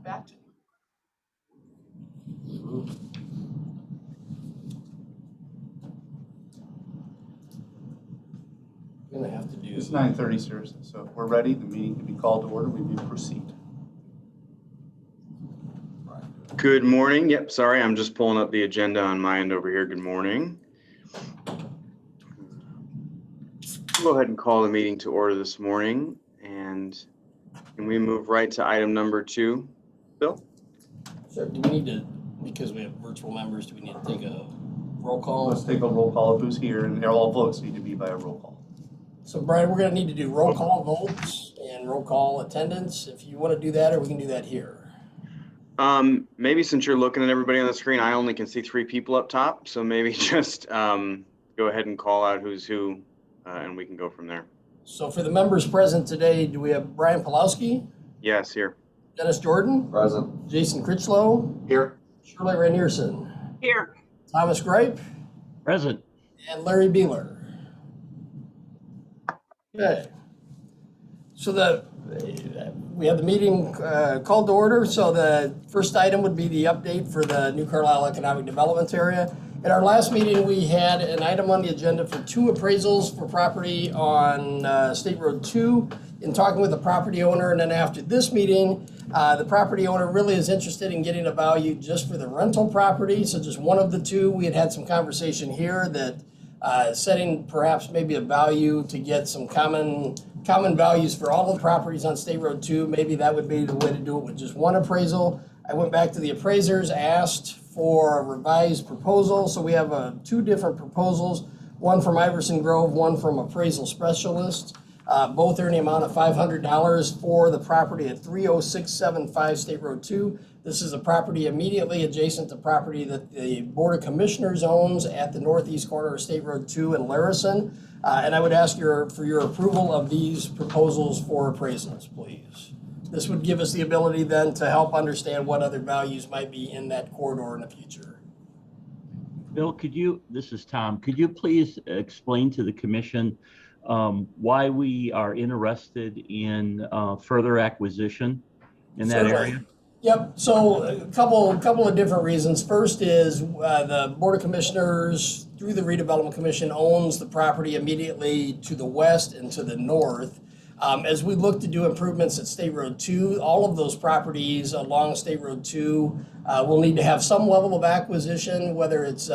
back to you. I'm gonna have to do. It's 9:30, sir. So if we're ready, the meeting can be called to order. We may proceed. Good morning. Yep, sorry, I'm just pulling up the agenda on my end over here. Good morning. Go ahead and call the meeting to order this morning, and can we move right to item number 2? Bill? Sir, do we need to, because we have virtual members, do we need to take a roll call? Let's take a roll call of who's here, and all votes need to be by a roll call. So Brian, we're gonna need to do roll call votes and roll call attendance. If you wanna do that, or we can do that here. Maybe since you're looking at everybody on the screen, I only can see 3 people up top, so maybe just go ahead and call out who's who, and we can go from there. So for the members present today, do we have Brian Pawlowski, Yes, here. Dennis Jordan, Present. Jason Critchlow, Here. Shirley Ranierson, Here. Thomas Gripe, Present. and Larry Beeler. Okay. So we have the meeting called to order. So the first item would be the update for the New Carlisle Economic Development Area. At our last meeting, we had an item on the agenda for 2 appraisals for property on State Road 2. In talking with the property owner, and then after this meeting, the property owner really is interested in getting a value just for the rental property. So just one of the 2. We had some conversation here that setting perhaps maybe a value to get some common values for all the properties on State Road 2. Maybe that would be the way to do it with just one appraisal. I went back to the appraisers, asked for a revised proposal. So we have 2 different proposals, one from Iverson Grove, one from Appraisal Specialists. Both are in the amount of $500 for the property at 30675 State Road 2. This is a property immediately adjacent to property that the Board of Commissioners owns at the northeast corner of State Road 2 in Larison. And I would ask for your approval of these proposals for appraisals, please. This would give us the ability then to help understand what other values might be in that corridor in the future. Bill, this is Tom, could you please explain to the commission why we are interested in further acquisition in that area? Yep, so a couple of different reasons. First is the Board of Commissioners, through the Redevelopment Commission, owns the property immediately to the west and to the north. As we look to do improvements at State Road 2, all of those properties along State Road 2 will need to have some level of acquisition, whether it's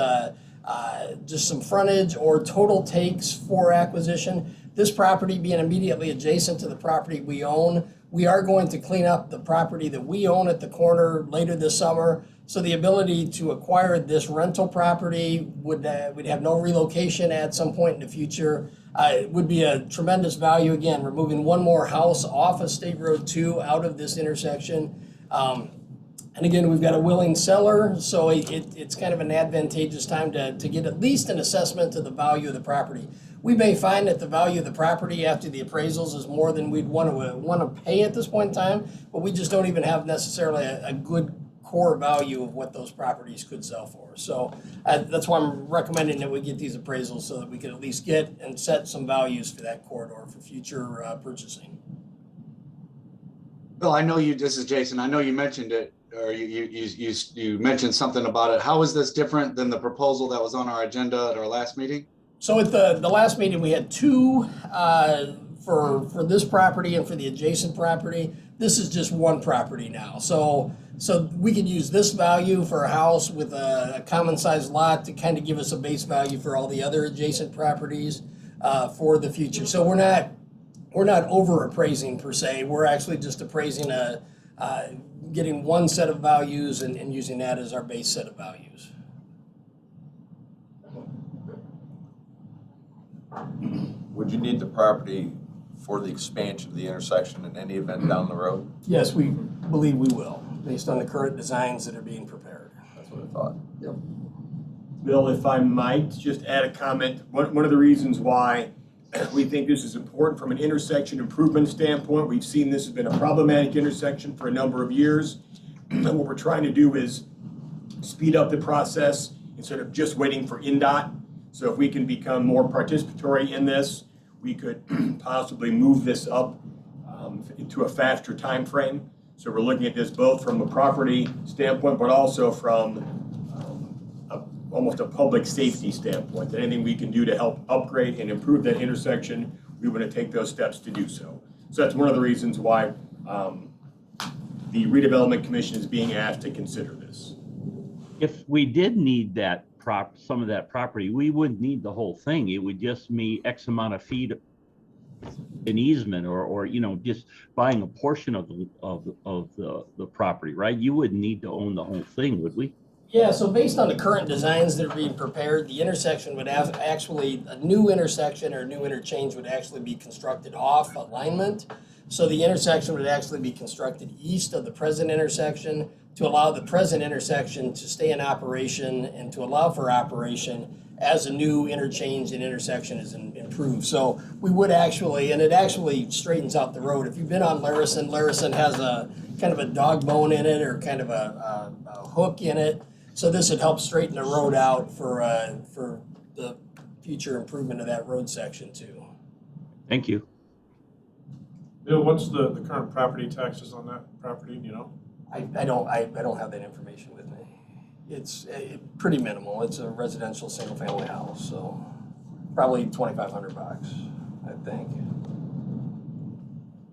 just some frontage or total takes for acquisition. This property being immediately adjacent to the property we own, we are going to clean up the property that we own at the corner later this summer. So the ability to acquire this rental property would have no relocation at some point in the future. It would be a tremendous value, again, removing one more house off of State Road 2 out of this intersection. And again, we've got a willing seller, so it's kind of an advantageous time to get at least an assessment of the value of the property. We may find that the value of the property after the appraisals is more than we'd want to pay at this point in time, but we just don't even have necessarily a good core value of what those properties could sell for. So that's why I'm recommending that we get these appraisals so that we can at least get and set some values for that corridor for future purchasing. Bill, this is Jason. I know you mentioned it, or you mentioned something about it. How is this different than the proposal that was on our agenda at our last meeting? So at the last meeting, we had 2 for this property and for the adjacent property. This is just one property now. So we could use this value for a house with a common size lot to kind of give us a base value for all the other adjacent properties for the future. So we're not over appraising per se. We're actually just appraising getting one set of values and using that as our base set of values. Would you need the property for the expansion of the intersection in any event down the road? Yes, we believe we will, based on the current designs that are being prepared. That's what I thought. Yep. Bill, if I might just add a comment, one of the reasons why we think this is important from an intersection improvement standpoint, we've seen this has been a problematic intersection for a number of years. And what we're trying to do is speed up the process instead of just waiting for INDOT. So if we can become more participatory in this, we could possibly move this up into a faster time frame. So we're looking at this both from a property standpoint, but also from almost a public safety standpoint. Anything we can do to help upgrade and improve that intersection, we want to take those steps to do so. So that's one of the reasons why the redevelopment commission is being asked to consider this. If we did need that some of that property, we wouldn't need the whole thing. It would just be X amount of feet an easement or just buying a portion of the property, right? You wouldn't need to own the whole thing, would we? Yeah, so based on the current designs that are being prepared, the intersection would have actually, a new intersection or a new interchange would actually be constructed off alignment. So the intersection would actually be constructed east of the present intersection to allow the present intersection to stay in operation and to allow for operation as a new interchange and intersection is improved. So we would actually, and it actually straightens out the road. If you've been on Larison has a kind of a dog bone in it or kind of a hook in it. So this would help straighten the road out for the future improvement of that road section too. Thank you. Bill, what's the current property taxes on that property, do you know? I don't have that information with me. It's pretty minimal. It's a residential single family house, so probably $2,500, I think.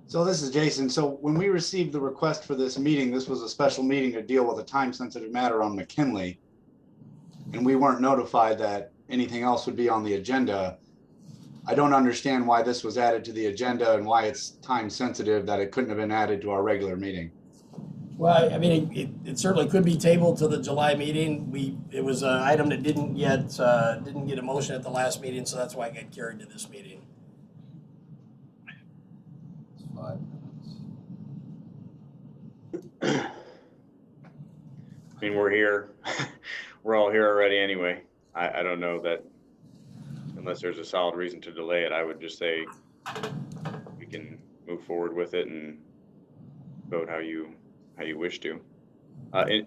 So this is Jason. So when we received the request for this meeting, this was a special meeting to deal with a time-sensitive matter on McKinley. And we weren't notified that anything else would be on the agenda. I don't understand why this was added to the agenda and why it's time-sensitive that it couldn't have been added to our regular meeting. Well, I mean, it certainly could be tabled to the July meeting. It was an item that didn't get a motion at the last meeting, so that's why it got carried to this meeting. It's 5 minutes. I mean, we're here. We're all here already anyway. I don't know that unless there's a solid reason to delay it, I would just say we can move forward with it and vote how you wish to.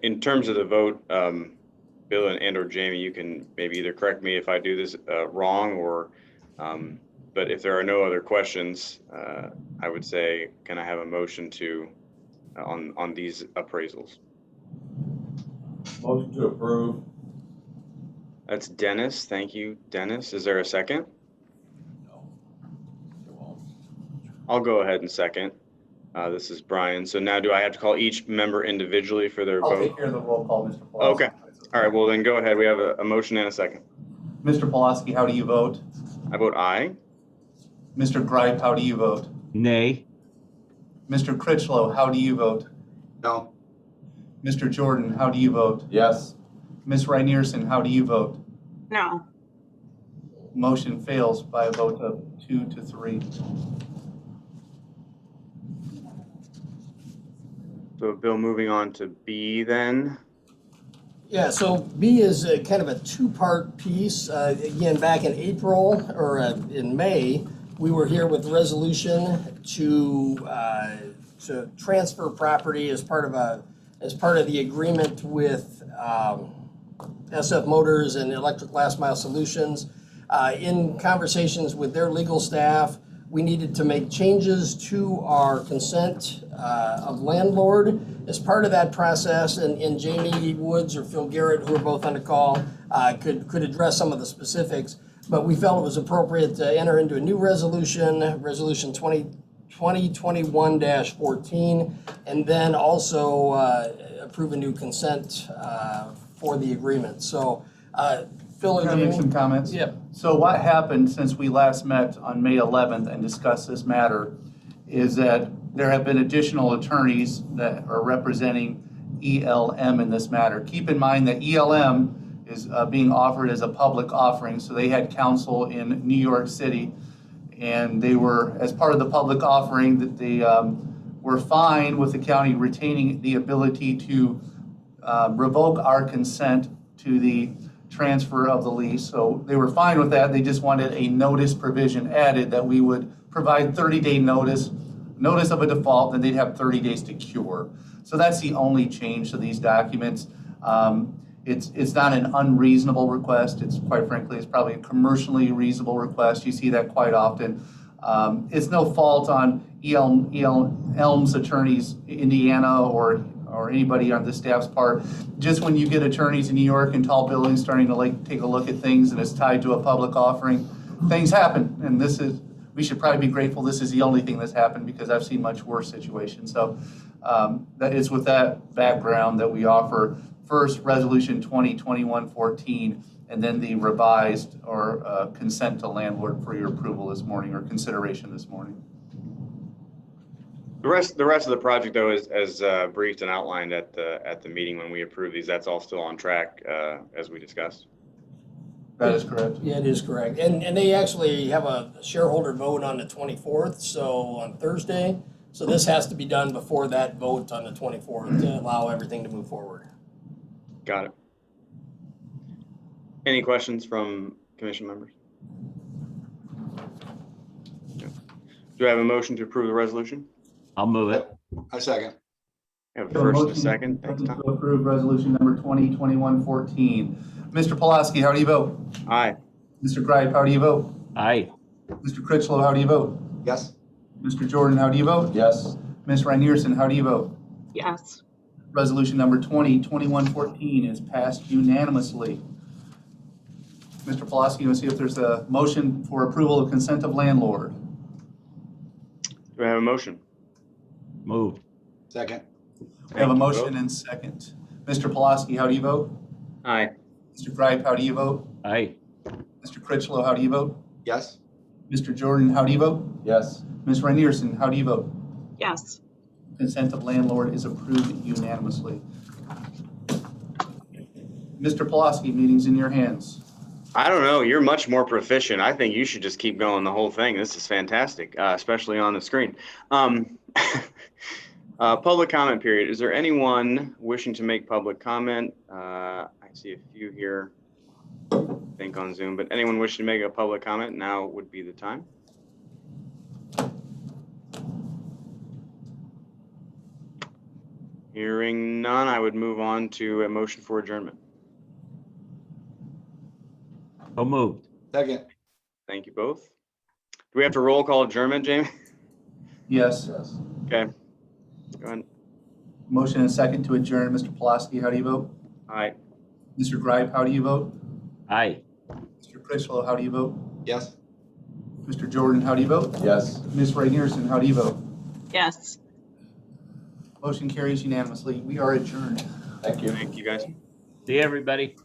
In terms of the vote, Bill and or Jamie, you can maybe either correct me if I do this wrong or, but if there are no other questions, I would say, can I have a motion to, on these appraisals? Motion to approve. That's Dennis. Thank you, Dennis. Is there a second? No. It won't. I'll go ahead and second. This is Brian. So now do I have to call each member individually for their I'll vote? take care of the roll call, Mr. Pulaski. Okay. All right, well then go ahead. We have a motion and a second. Mr. Pulaski, how do you vote? I vote aye. Mr. Gripe, how do you vote? Nay. Mr. Critchlow, how do you vote? No, Mr. Jordan, how do you vote? Yes. Ms. Reinerson, how do you vote? No. Motion fails by a vote of 2 to 3. So Bill, moving on to B then. Yeah, so B is a kind of a two-part piece. Again, back in April or in May, we were here with resolution to transfer property as part of the agreement with SF Motors and Electric Last Mile Solutions. In conversations with their legal staff, we needed to make changes to our consent of landlord. As part of that process, and Jamie Woods or Phil Garrett, who are both on the call, could address some of the specifics. But we felt it was appropriate to enter into a new resolution, Resolution 2021-14, and then also approve a new consent for the agreement. So, Phil, Can I make some comments? Yeah. So what happened since we last met on May 11th and discussed this matter is that there have been additional attorneys that are representing ELM in this matter. Keep in mind that ELM is being offered as a public offering, so they had counsel in New York City, and they were, as part of the public offering, that they were fine with the county retaining the ability to revoke our consent to the transfer of the lease. So they were fine with that. They just wanted a notice provision added that we would provide 30-day notice of a default, and they'd have 30 days to cure. So that's the only change to these documents. It's not an unreasonable request. It's quite frankly, it's probably a commercially reasonable request. You see that quite often. It's no fault on Elm's attorneys, Indiana, or anybody on the staff's part. Just when you get attorneys in New York and tall buildings starting to take a look at things and it's tied to a public offering, things happen. And we should probably be grateful this is the only thing that's happened, because I've seen much worse situations. So that is with that background that we offer first Resolution 2021-14, and then the revised or consent to landlord for your approval this morning, or consideration this morning. The rest of the project, though, is as briefed and outlined at the meeting when we approve these. That's all still on track as we discussed. That is correct. Yeah, it is correct. And they actually have a shareholder vote on the 24th, so on Thursday. So this has to be done before that vote on the 24th to allow everything to move forward. Got it. Any questions from commission members? No. Do I have a motion to approve the resolution? I'll move it. I second. I have a first and a second. Thanks, Tom. To approve Resolution number 2021-14. Mr. Pulaski, how do you vote? Aye. Mr. Greip, how do you vote? Aye. Mr. Critchlow, how do you vote? Yes. Mr. Jordan, how do you vote? Yes. Ms. Reinerson, how do you vote? Yes. Resolution number 2021-14 is passed unanimously. Mr. Pulaski, let's see if there's a motion for approval of consent of landlord. Do I have a motion? Moved. Second. We have a Thank you motion both. and second. Mr. Pulaski, how do you vote? Aye. Mr. Greip, how do you vote? Aye. Mr. Critchlow, how do you vote? Yes. Mr. Jordan, how do you vote? Yes. Ms. Reinerson, how do you vote? Yes. Consent of landlord is approved unanimously. Mr. Pulaski, meeting's in your hands. I don't know. You're much more proficient. I think you should just keep going the whole thing. This is fantastic, especially on the screen. Public comment period. Is there anyone wishing to make public comment? I see a few here, I think, on Zoom, but anyone wishing to make a public comment, now would be the time. Hearing none, I would move on to a motion for adjournment. So moved. Second. Thank you both. Do we have to roll call adjournment, Jamie? Yes. Yes. Okay. Go ahead. Motion and second to adjourn. Mr. Pulaski, how do you vote? Aye. Mr. Greip, how do you vote? Aye. Mr. Critchlow, how do you vote? Yes. Mr. Jordan, how do you vote? Yes. Ms. Reinerson, how do you vote? Yes. Motion carries unanimously. We are adjourned. Thank you. Thank you, guys. See you, everybody.